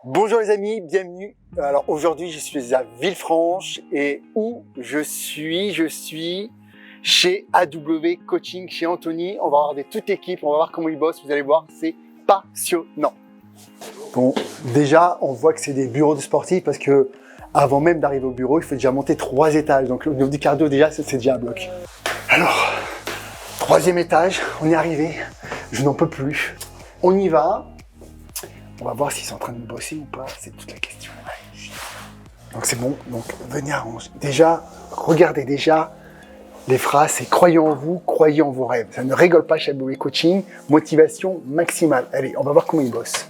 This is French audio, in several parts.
Bonjour les amis, bienvenue. Alors aujourd'hui je suis à Villefranche et où je suis chez AW Coaching, chez Anthony. On va regarder toute l'équipe, on va voir comment ils bossent, vous allez voir, c'est passionnant. Bon, déjà on voit que c'est des bureaux de sportifs parce que avant même d'arriver au bureau, il faut déjà monter 3 étages. Donc au niveau du cardio déjà, c'est déjà un bloc. Alors, 3e étage, on est arrivé, je n'en peux plus. On y va. On va voir s'ils sont en train de bosser ou pas, c'est toute la question. Donc c'est bon, donc venez arranger. Déjà, regardez déjà les phrases, c'est croyez en vous, croyez en vos rêves. Ça ne rigole pas chez AW Coaching, motivation maximale. Allez, on va voir comment ils bossent.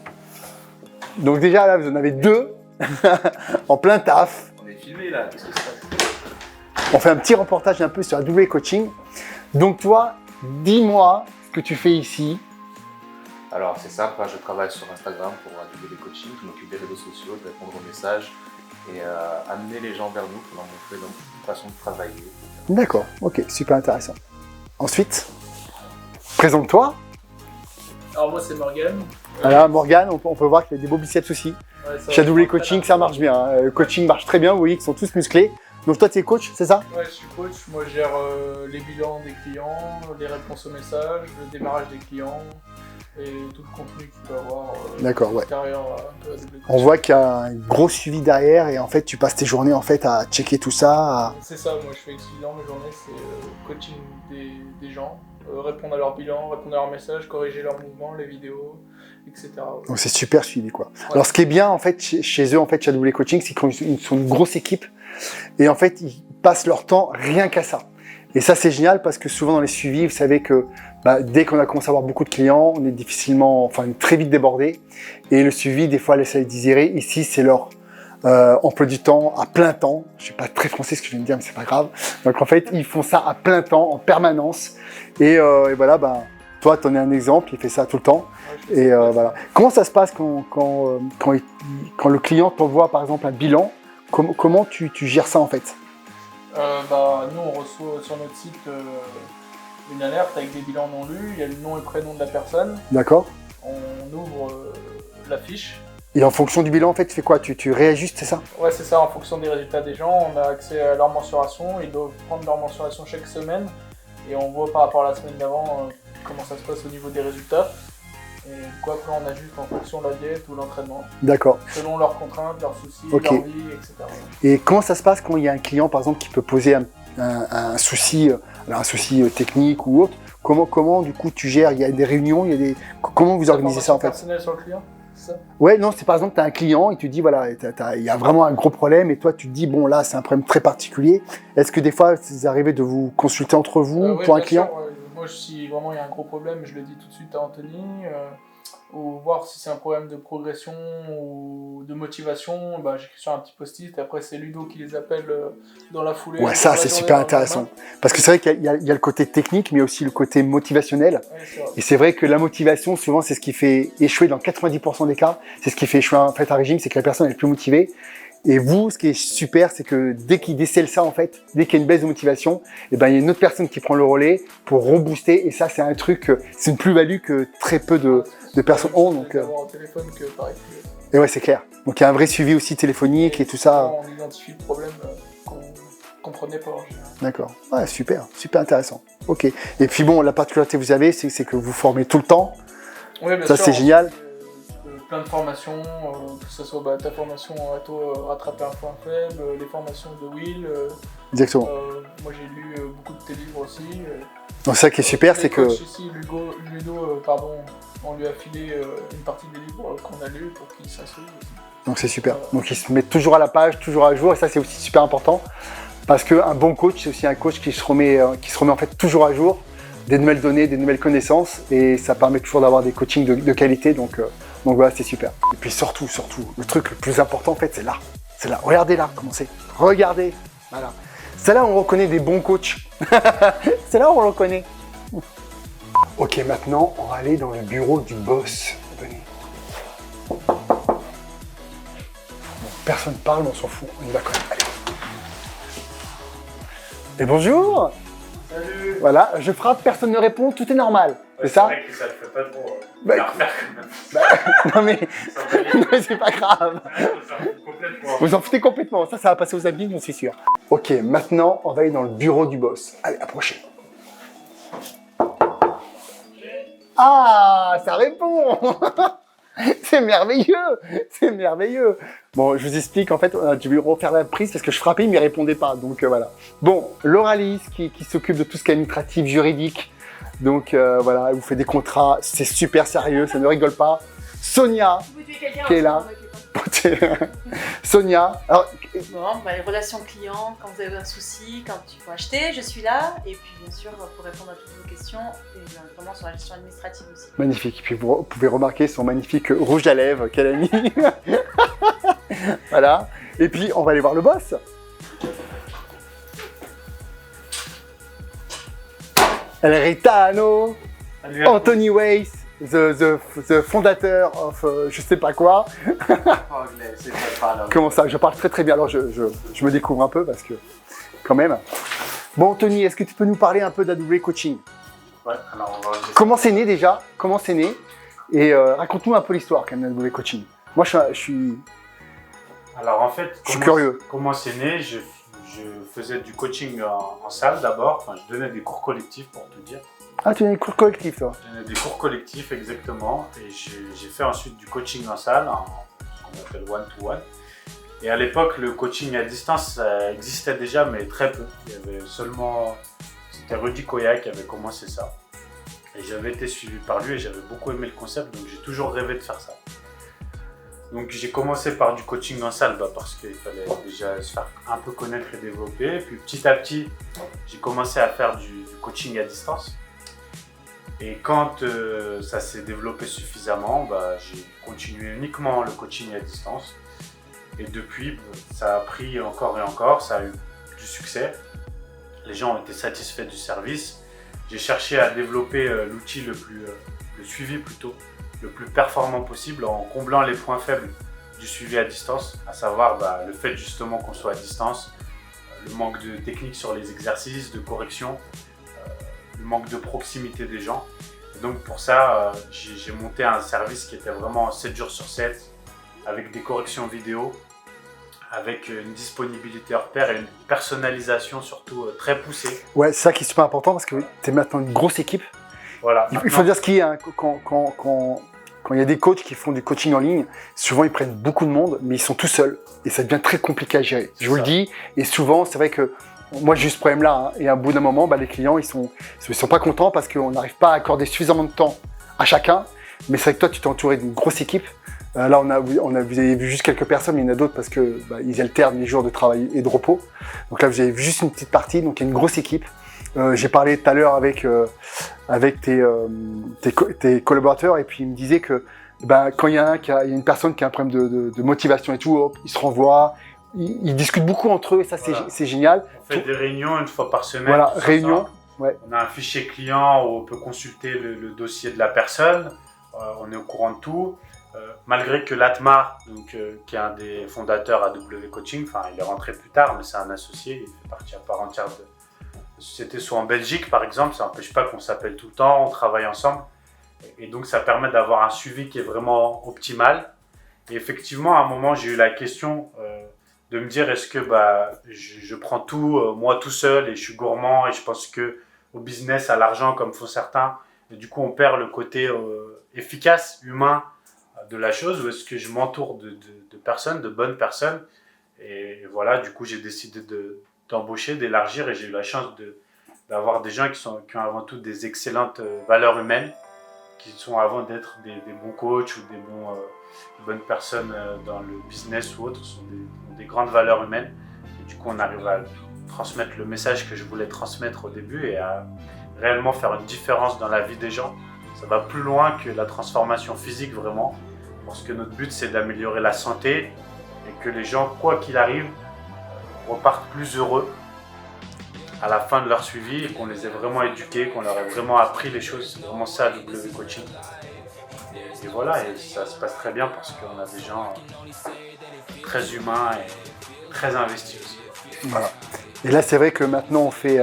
Donc déjà là, vous en avez 2 en plein taf. On est filmé là, qu'est-ce que c'est? On fait un petit reportage un peu sur AW Coaching. Donc toi, dis-moi ce que tu fais ici. Alors c'est simple, je travaille sur Instagram pour AW Coaching, je m'occupe des réseaux sociaux, de répondre aux messages et amener les gens vers nous pour leur montrer notre façon de travailler. D'accord, ok, super intéressant. Ensuite, présente-toi. Alors moi c'est Morgane. Voilà, Morgane, on peut voir qu'il y a des beaux biceps aussi. Ouais, Chez AW Coaching, ça marche bien. Le coaching marche très bien, vous voyez qu'ils sont tous musclés. Donc toi, tu es coach, c'est ça? Ouais, je suis coach. Moi je gère les bilans des clients, les réponses aux messages, le démarrage des clients et tout le contenu qu'il peut avoir D'accord, ouais. extérieur à AW Coaching. On voit qu'il y a un gros suivi derrière et en fait, tu passes tes journées en fait à checker tout ça. C'est ça, moi je fais exclusivement mes journées, c'est coaching des gens, répondre à leur bilan, répondre à leurs messages, corriger leurs mouvements, les vidéos, etc. Donc c'est super suivi quoi. Ouais. Alors ce qui est bien en fait chez eux, en fait, chez AW Coaching, c'est qu'ils sont une grosse équipe et en fait, ils passent leur temps rien qu'à ça. Et ça, c'est génial parce que souvent dans les suivis, vous savez que dès qu'on a commencé à avoir beaucoup de clients, on est très vite débordé. Et le suivi, des fois, laisse à désirer. Ici, c'est leur emploi du temps à plein temps. Je suis pas très français ce que je viens de dire, mais c'est pas grave. Donc en fait, ils font ça à plein temps, en permanence. Et voilà, toi, tu en es un exemple, il fait ça tout le temps. Ouais, et voilà. Comment ça se passe quand le client t'envoie, par exemple, un bilan? Comment tu gères ça en fait? Nous on reçoit sur notre site une alerte avec des bilans non lus, il y a le nom et le prénom de la personne. D'accord. On ouvre la fiche. Et en fonction du bilan, en fait, tu fais quoi? Tu réajustes, c'est ça? Ouais, c'est ça, en fonction des résultats des gens, on a accès à leur mensuration, ils doivent prendre leur mensuration chaque semaine et on voit par rapport à la semaine d'avant comment ça se passe au niveau des résultats. Et du coup, après, on ajuste en fonction de la diète ou l'entraînement. D'accord. Selon leurs contraintes, leurs soucis, Okay. leur vie, etc. Et comment ça se passe quand il y a un client, par exemple, qui peut poser un souci, technique ou autre? Comment du coup, tu gères? Il y a des réunions, comment vous organisez ça en fait? Personnel sur le client, c'est ça? Ouais, non, c'est par exemple, tu as un client et tu dis, voilà, il y a vraiment un gros problème et toi, tu te dis, bon, là, c'est un problème très particulier. Est-ce que des fois, c'est arrivé de vous consulter entre vous Oui, pour un bien client? sûr, ouais. Moi, si vraiment il y a un gros problème, je le dis tout de suite à Anthony. Ou voir si c'est un problème de progression ou de motivation, j'écris sur un petit post-it. Après, c'est Ludo qui les appelle dans la foulée. Ouais, ça, c'est super intéressant. Parce que c'est vrai qu'il y a le côté technique, mais aussi le côté motivationnel. Ouais, et c'est vrai que la motivation, souvent, c'est ce qui fait échouer dans 90% des cas. C'est ce qui fait échouer en fait un régime, c'est que la personne est plus motivée. Et vous, ce qui est super, c'est que dès qu'il décèle ça, en fait, dès qu'il y a une baisse de motivation, il y a une autre personne qui prend le relais pour rebooster. Et ça, c'est un truc, c'est une plus-value que très peu de personnes ont. Donc, au téléphone que pareil. Et ouais, c'est clair. Donc, il y a un vrai suivi aussi téléphonique et tout ça. On identifie le problème qu'on comprenait pas en général. D'accord. Ouais, super intéressant. Ok. Et puis bon, la particularité que vous avez, c'est que vous formez tout le temps. Oui, bien ça, sûr, c'est génial. Plein de formations, que ce soit ta formation rattraper un point faible, les formations de Will. Exactement. Moi j'ai lu beaucoup de tes livres aussi. Donc ça qui est super, c'est que... Ici, Ludo, on lui a filé une partie des livres qu'on a lus pour qu'il s'instruise. Donc c'est super. Donc il se met toujours à la page, toujours à jour, et ça c'est aussi super important. Parce qu'un bon coach, c'est aussi un coach qui se remet en fait toujours à jour, des nouvelles données, des nouvelles connaissances, et ça permet toujours d'avoir des coachings de qualité. Donc voilà, c'est super. Et puis surtout, le truc le plus important en fait, c'est là. C'est là. Regardez là, comment c'est. Regardez. Voilà. C'est là où on reconnaît des bons coachs. C'est là où on le reconnaît. Ok, maintenant, on va aller dans le bureau du boss. Venez. Bon, personne parle, on s'en fout. On y va quand même. Allez. Et bonjour. Salut. Voilà, je frappe, personne ne répond, tout est normal. C'est ça? C'est vrai que ça le fait pas trop. Bah, à refaire quand même. Non mais, C'est pas grave. Vous en foutez complètement. Ça va passer aux amis, j'en suis sûr. Ok, maintenant, on va aller dans le bureau du boss. Allez, approchez. Ah, ça répond. C'est merveilleux. C'est merveilleux. Bon, je vous explique, en fait, je vais refaire la prise parce que je frappais, il ne me répondait pas. Donc, voilà. Bon, Laura Lys, qui s'occupe de tout ce qui est administratif, juridique. Donc, voilà, elle vous fait des contrats. C'est super sérieux, ça ne rigole pas. Sonia, qui est là. Sonia. Alors, Bon, bah, les relations clients, quand vous avez un souci, quand il faut acheter, je suis là. Et puis bien sûr, pour répondre à toutes vos questions, et notamment sur la gestion administrative aussi. magnifique. Puis vous pouvez remarquer son magnifique rouge à lèvres qu'elle a mis. Voilà. Et puis, on va aller voir le boss. El Ritano, Anthony Weiss, the fondateur of je sais pas quoi. Comment ça? Je parle très très bien. Alors je me découvre un peu parce que quand même. Bon Anthony, est-ce que tu peux nous parler un peu d'AW Coaching? Ouais, alors on va... Comment c'est né déjà? Comment c'est né? Et raconte-nous un peu l'histoire quand même d'AW Coaching. Moi je suis Alors en fait, je suis curieux. Comment c'est né? Je faisais du coaching en salle d'abord. Enfin, je donnais des cours collectifs pour te dire. Ah, tu as des cours collectifs, toi? Je donnais des cours collectifs, exactement. Et j'ai fait ensuite du coaching en salle, ce qu'on appelle one-to-one. Et à l'époque, le coaching à distance, ça existait déjà, mais très peu. Il y avait seulement... C'était Rudy Koya qui avait commencé ça. Et j'avais été suivi par lui et j'avais beaucoup aimé le concept, donc j'ai toujours rêvé de faire ça. Donc j'ai commencé par du coaching en salle parce qu'il fallait déjà se faire un peu connaître et développer. Puis petit à petit, j'ai commencé à faire du coaching à distance. Et quand ça s'est développé suffisamment, j'ai continué uniquement le coaching à distance. Et depuis, ça a pris encore et encore, ça a eu du succès. Les gens ont été satisfaits du service. J'ai cherché à développer l'outil le suivi plutôt, le plus performant possible en comblant les points faibles du suivi à distance, à savoir le fait justement qu'on soit à distance, le manque de technique sur les exercices, de correction, le manque de proximité des gens. Et donc pour ça, j'ai monté un service qui était vraiment 7 jours sur 7, avec des corrections vidéo, avec une disponibilité hors pair et une personnalisation surtout très poussée. Ouais, c'est ça qui est super important parce que tu es maintenant une grosse équipe. Voilà. Il faut dire ce qu'il y a, hein, quand il y a des coachs qui font du coaching en ligne, souvent ils prennent beaucoup de monde, mais ils sont tout seuls et ça devient très compliqué à gérer. Je vous le dis, et souvent c'est vrai que moi j'ai eu ce problème-là, hein, et à bout d'un moment, les clients ils sont pas contents parce qu'on n'arrive pas à accorder suffisamment de temps à chacun. Mais c'est vrai que toi tu t'es entouré d'une grosse équipe. Là vous avez vu juste quelques personnes, mais il y en a d'autres parce que ils alternent les jours de travail et de repos. Donc là vous avez vu juste une petite partie, donc il y a une grosse équipe. J'ai parlé tout à l'heure avec tes collaborateurs et puis ils me disaient que quand il y a une personne qui a un problème de motivation et tout, hop, ils se renvoient, ils discutent beaucoup entre eux et ça c'est génial. On fait des réunions une fois par semaine. Voilà, réunion. Ouais. On a un fichier client où on peut consulter le dossier de la personne, on est au courant de tout. Malgré que l'Atmar, qui est un des fondateurs AW Coaching, il est rentré plus tard, mais c'est un associé, il fait partie à part entière de la société, soit en Belgique par exemple, ça n'empêche pas qu'on s'appelle tout le temps, on travaille ensemble. Et donc ça permet d'avoir un suivi qui est vraiment optimal. Et effectivement, à un moment, j'ai eu la question de me dire est-ce que je prends tout, moi tout seul, et je suis gourmand, et je pense que au business, à l'argent, comme font certains, et du coup on perd le côté efficace, humain, de la chose, ou est-ce que je m'entoure de personnes, de bonnes personnes, et voilà, du coup j'ai décidé d'embaucher, d'élargir, et j'ai eu la chance d'avoir des gens qui ont avant tout des excellentes valeurs humaines, qui sont avant d'être des bons coachs ou des bonnes personnes dans le business ou autre, sont des grandes valeurs humaines, et du coup on arrive à transmettre le message que je voulais transmettre au début et à réellement faire une différence dans la vie des gens. Ça va plus loin que la transformation physique vraiment, parce que notre but c'est d'améliorer la santé et que les gens, quoi qu'il arrive, repartent plus heureux à la fin de leur suivi et qu'on les ait vraiment éduqués, qu'on leur ait vraiment appris les choses. C'est vraiment ça AW Coaching. Et voilà, et ça se passe très bien parce qu'on a des gens très humains et très investis aussi. Voilà. Et là c'est vrai que maintenant on fait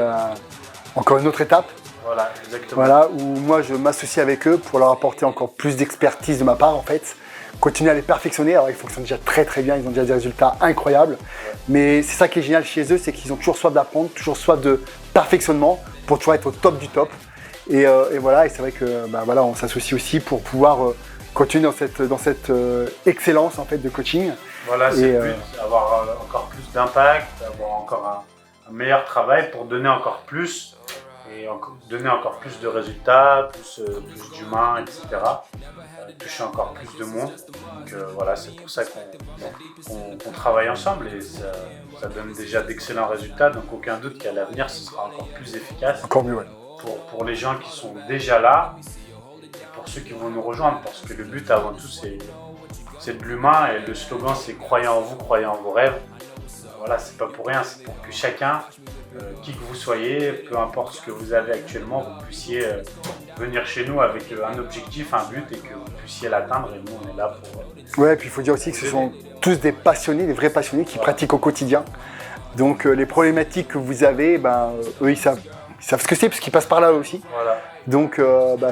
encore une autre étape. Voilà, exactement. Voilà, où moi je m'associe avec eux pour leur apporter encore plus d'expertise de ma part en fait, continuer à les perfectionner. Alors ils fonctionnent déjà très très bien, ils ont déjà des résultats incroyables. Mais c'est ça qui est génial chez eux, c'est qu'ils ont toujours soif d'apprendre, toujours soif de perfectionnement pour toujours être au top du top. Et voilà, et c'est vrai que voilà, on s'associe aussi pour pouvoir continuer dans cette excellence en fait de coaching. Voilà, c'est le but, avoir encore plus d'impact, avoir encore un meilleur travail pour donner encore plus et donner encore plus de résultats, plus d'humains, etc. Toucher encore plus de monde. Donc voilà, c'est pour ça qu'on travaille ensemble et ça donne déjà d'excellents résultats. Donc aucun doute qu'à l'avenir, ce sera encore plus efficace. Encore mieux, ouais. Pour les gens qui sont déjà là et pour ceux qui vont nous rejoindre. Parce que le but avant tout, c'est de l'humain et le slogan, c'est « Croyez en vous, croyez en vos rêves ». Voilà, c'est pas pour rien, c'est pour que chacun, qui que vous soyez, peu importe ce que vous avez actuellement, vous puissiez venir chez nous avec un objectif, un but et que vous puissiez l'atteindre. Et nous, on est là pour... Ouais, et puis il faut dire aussi que ce sont tous des passionnés, des vrais passionnés qui pratiquent au quotidien. Donc les problématiques que vous avez, eux, ils savent ce que c'est parce qu'ils passent par là aussi. Voilà. Donc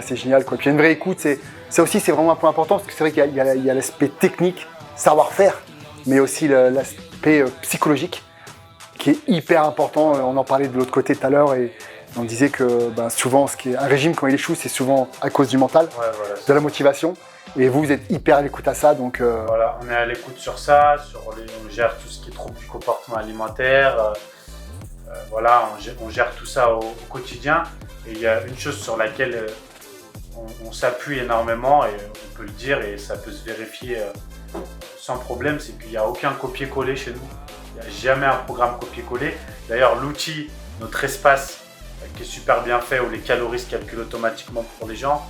c'est génial, quoi. Puis il y a une vraie écoute, ça aussi c'est vraiment un point important parce que c'est vrai qu'il y a l'aspect technique, savoir-faire, mais aussi l'aspect psychologique qui est hyper important. On en parlait de l'autre côté tout à l'heure et on disait que souvent un régime quand il échoue, c'est souvent à cause du mental, de la motivation. Et vous êtes hyper à l'écoute à ça, donc... Voilà, on est à l'écoute sur ça, on gère tout ce qui est trouble du comportement alimentaire. Voilà, on gère tout ça au quotidien. Et il y a une chose sur laquelle on s'appuie énormément, et on peut le dire, et ça peut se vérifier sans problème, c'est qu'il n'y a aucun copier-coller chez nous. Il n'y a jamais un programme copier-coller. D'ailleurs, l'outil, notre espace, qui est super bien fait, où les calories se calculent automatiquement pour les gens,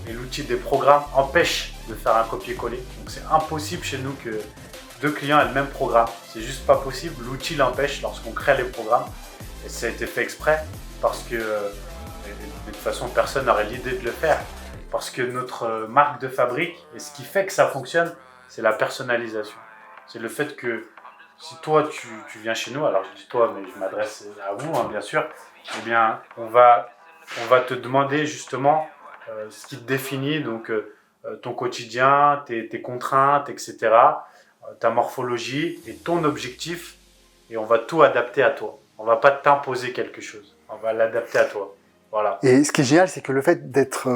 et l'outil des programmes empêche de faire un copier-coller. Donc c'est impossible chez nous que deux clients aient le même programme. C'est juste pas possible. L'outil l'empêche lorsqu'on crée les programmes. Et ça a été fait exprès parce que de toute façon personne n'aurait l'idée de le faire. Parce que notre marque de fabrique, et ce qui fait que ça fonctionne, c'est la personnalisation. C'est le fait que si toi tu viens chez nous, alors je dis toi mais je m'adresse à vous bien sûr, eh bien on va te demander justement ce qui te définit, donc ton quotidien, tes contraintes, etc., ta morphologie et ton objectif, et on va tout adapter à toi. On ne va pas t'imposer quelque chose, on va l'adapter à toi. Voilà. Et ce qui est génial, c'est que le fait d'être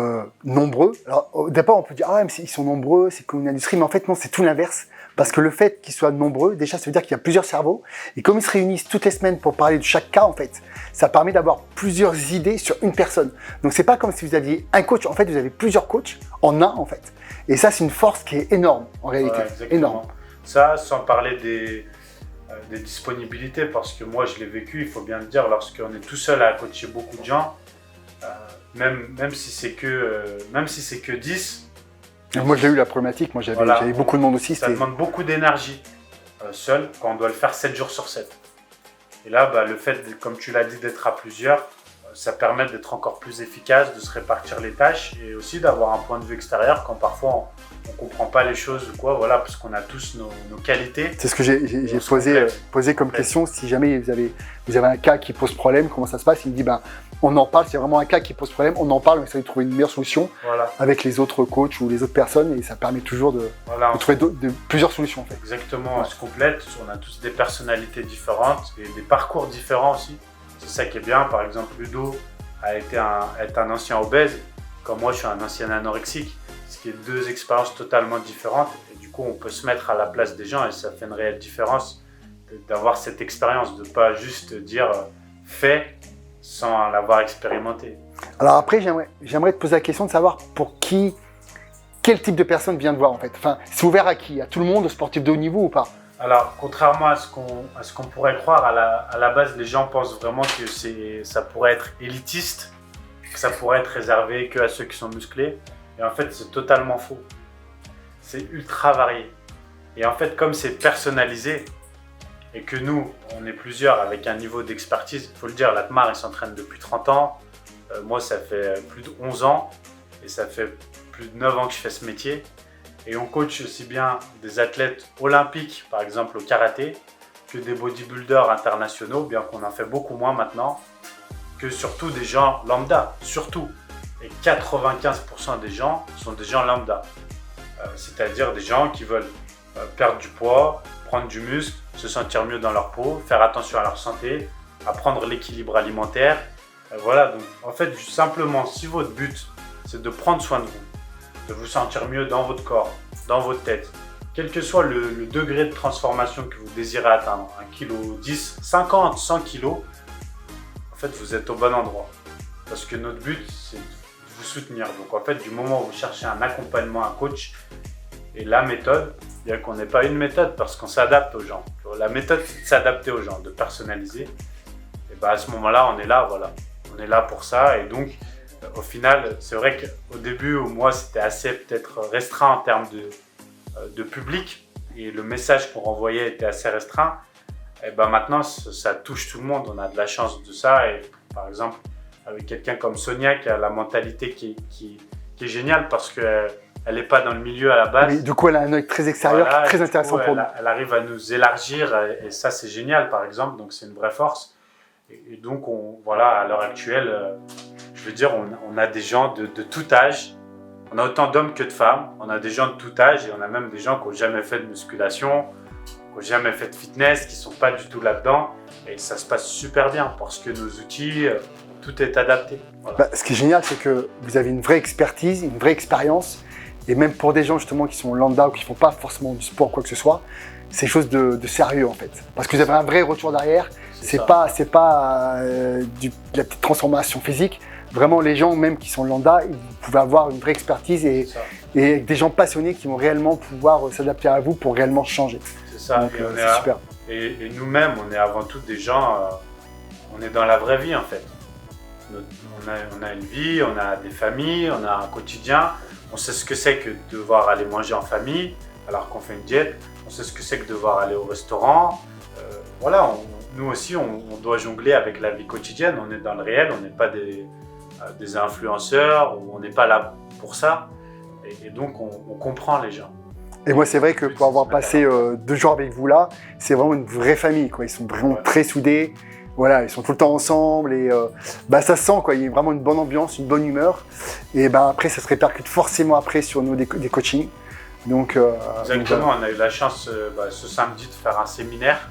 nombreux, alors au départ on peut dire « Ah, mais ils sont nombreux, c'est comme une industrie », mais en fait non, c'est tout l'inverse. Parce que le fait qu'ils soient nombreux, déjà ça veut dire qu'il y a plusieurs cerveaux, et comme ils se réunissent toutes les semaines pour parler de chaque cas, en fait, ça permet d'avoir plusieurs idées sur une personne. Donc c'est pas comme si vous aviez un coach, en fait vous avez plusieurs coachs en un, en fait. Et ça c'est une force qui est énorme, en réalité, énorme. Ça, sans parler des disponibilités, parce que moi je l'ai vécu, il faut bien le dire, lorsqu'on est tout seul à coacher beaucoup de gens, même si c'est que 10. Moi j'ai eu la problématique, moi j'avais beaucoup de monde aussi. Ça demande beaucoup d'énergie seul quand on doit le faire 7 jours sur 7. Et là, le fait, comme tu l'as dit, d'être à plusieurs, ça permet d'être encore plus efficace, de se répartir les tâches et aussi d'avoir un point de vue extérieur quand parfois on ne comprend pas les choses ou quoi, voilà, parce qu'on a tous nos qualités. C'est ce que j'ai posé comme question. Si jamais vous avez un cas qui pose problème, comment ça se passe? Il me dit on en parle, c'est vraiment un cas qui pose problème, on en parle, on essaie de trouver une meilleure solution avec les autres coachs ou les autres personnes, et ça permet toujours de trouver plusieurs solutions en fait. Exactement, on se complète, on a tous des personnalités différentes et des parcours différents aussi. C'est ça qui est bien. Par exemple, Ludo est un ancien obèse, comme moi je suis un ancien anorexique, ce qui est deux expériences totalement différentes, et du coup on peut se mettre à la place des gens et ça fait une réelle différence d'avoir cette expérience, de ne pas juste dire fais sans l'avoir expérimenté. Alors après, j'aimerais te poser la question de savoir quel type de personne vient te voir en fait. Enfin, c'est ouvert à qui? À tout le monde, aux sportifs de haut niveau ou pas? Alors, contrairement à ce qu'on pourrait croire, à la base, les gens pensent vraiment que ça pourrait être élitiste, que ça pourrait être réservé qu'à ceux qui sont musclés. Et en fait, c'est totalement faux. C'est ultra varié. Et en fait, comme c'est personnalisé, et que nous, on est plusieurs avec un niveau d'expertise, il faut le dire, l'Atmar, il s'entraîne depuis 30 ans. Moi, ça fait plus de 11 ans et ça fait plus de 9 ans que je fais ce métier. Et on coach aussi bien des athlètes olympiques, par exemple au karaté, que des bodybuilders internationaux, bien qu'on en fait beaucoup moins maintenant, que surtout des gens lambda, surtout. Et 95% des gens sont des gens lambda. c'est-à-dire des gens qui veulent perdre du poids, prendre du muscle, se sentir mieux dans leur peau, faire attention à leur santé, apprendre l'équilibre alimentaire. Voilà, donc en fait, simplement, si votre but, c'est de prendre soin de vous sentir mieux dans votre corps, dans votre tête, quel que soit le degré de transformation que vous désirez atteindre, 1 kg, 10, 50, 100 kg, en fait, vous êtes au bon endroit. Parce que notre but, c'est de vous soutenir. Donc en fait, du moment où vous cherchez un accompagnement, un coach, et la méthode, bien qu'on n'ait pas une méthode, parce qu'on s'adapte aux gens. La méthode, c'est de s'adapter aux gens, de personnaliser. Et bien à ce moment-là, on est là, voilà. On est là pour ça. Et donc, au final, c'est vrai qu'au début, moi, c'était assez peut-être restreint en termes de public. Et le message qu'on renvoyait était assez restreint. Et ben maintenant, ça touche tout le monde. On a de la chance de ça. Et par exemple, avec quelqu'un comme Sonia qui a la mentalité qui est géniale parce qu'elle n'est pas dans le milieu à la base. Oui, du coup, elle a un œil très extérieur, voilà, très intéressant pour nous. Elle arrive à nous élargir et ça, c'est génial, par exemple. Donc, c'est une vraie force. Et donc, voilà, à l'heure actuelle, je veux dire, on a des gens de tout âge. On a autant d'hommes que de femmes. On a des gens de tout âge et on a même des gens qui n'ont jamais fait de musculation, qui n'ont jamais fait de fitness, qui ne sont pas du tout là-dedans. Et ça se passe super bien parce que nos outils, tout est adapté. Voilà. Bah, ce qui est génial, c'est que vous avez une vraie expertise, une vraie expérience. Et même pour des gens justement qui sont lambda ou qui ne font pas forcément du sport, quoi que ce soit, c'est quelque chose de sérieux en fait. Parce que vous avez un vrai retour derrière. C'est pas de la petite transformation physique. Vraiment, les gens même qui sont lambda, ils pouvaient avoir une vraie expertise et des gens passionnés qui vont réellement pouvoir s'adapter à vous pour réellement changer. C'est ça. Donc, c'est super. Et nous-mêmes, on est avant tout des gens, on est dans la vraie vie en fait. On a une vie, on a des familles, on a un quotidien. On sait ce que c'est que de devoir aller manger en famille alors qu'on fait une diète. On sait ce que c'est que de devoir aller au restaurant. Voilà, nous aussi, on doit jongler avec la vie quotidienne. On est dans le réel, on n'est pas des influenceurs, on n'est pas là pour ça. Et donc, on comprend les gens. Et moi, c'est vrai que pour avoir passé 2 jours avec vous là, c'est vraiment une vraie famille, quoi. Ils sont vraiment très soudés. Voilà, ils sont tout le temps ensemble et ça se sent, quoi. Il y a vraiment une bonne ambiance, une bonne humeur. Et après, ça se répercute forcément après sur nous des coachings. Donc, exactement, on a eu la chance ce samedi de faire un séminaire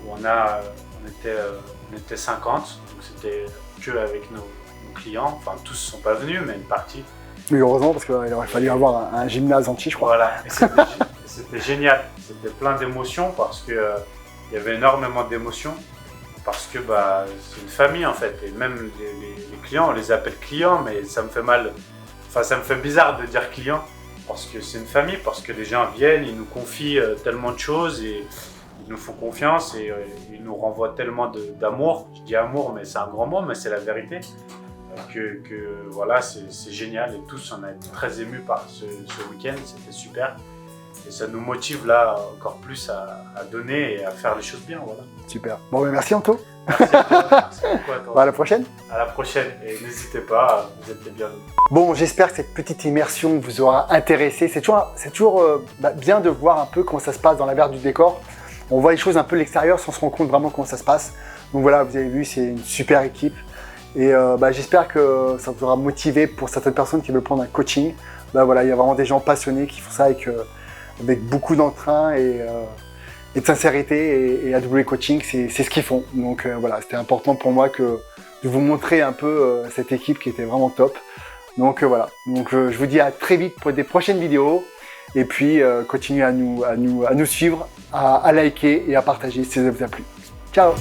où on était 50, donc c'était que avec nos clients. Enfin, tous ne sont pas venus, mais une partie. Oui, heureusement, parce qu'il aurait fallu avoir un gymnase entier, je crois. Voilà, et c'était génial. C'était plein d'émotions parce qu'il y avait énormément d'émotions. Parce que c'est une famille en fait. Et même les clients, on les appelle clients, mais ça me fait mal. Enfin, ça me fait bizarre de dire client parce que c'est une famille, parce que les gens viennent, ils nous confient tellement de choses et ils nous font confiance et ils nous renvoient tellement d'amour. Je dis amour, mais c'est un grand mot, mais c'est la vérité. Que voilà, c'est génial et tous on a été très émus par ce week-end, c'était super et ça nous motive là encore plus à donner et à faire les choses bien, voilà. Super. Bon, merci Anto. Merci à toi, merci beaucoup à toi. À la prochaine. À la prochaine et n'hésitez pas, vous êtes les bienvenus. Bon, j'espère que cette petite immersion vous aura intéressé. C'est toujours bien de voir un peu comment ça se passe dans l'envers du décor. On voit les choses un peu de l'extérieur sans se rendre compte vraiment comment ça se passe. Donc voilà, vous avez vu, c'est une super équipe. Et j'espère que ça vous aura motivé pour certaines personnes qui veulent prendre un coaching. Voilà, il y a vraiment des gens passionnés qui font ça avec beaucoup d'entrain et de sincérité. Et AW Coaching, c'est ce qu'ils font. Donc voilà, c'était important pour moi de vous montrer un peu cette équipe qui était vraiment top. Donc voilà, donc je vous dis à très vite pour des prochaines vidéos. Et puis continuez à nous suivre, à liker et à partager si ça vous a plu. Ciao!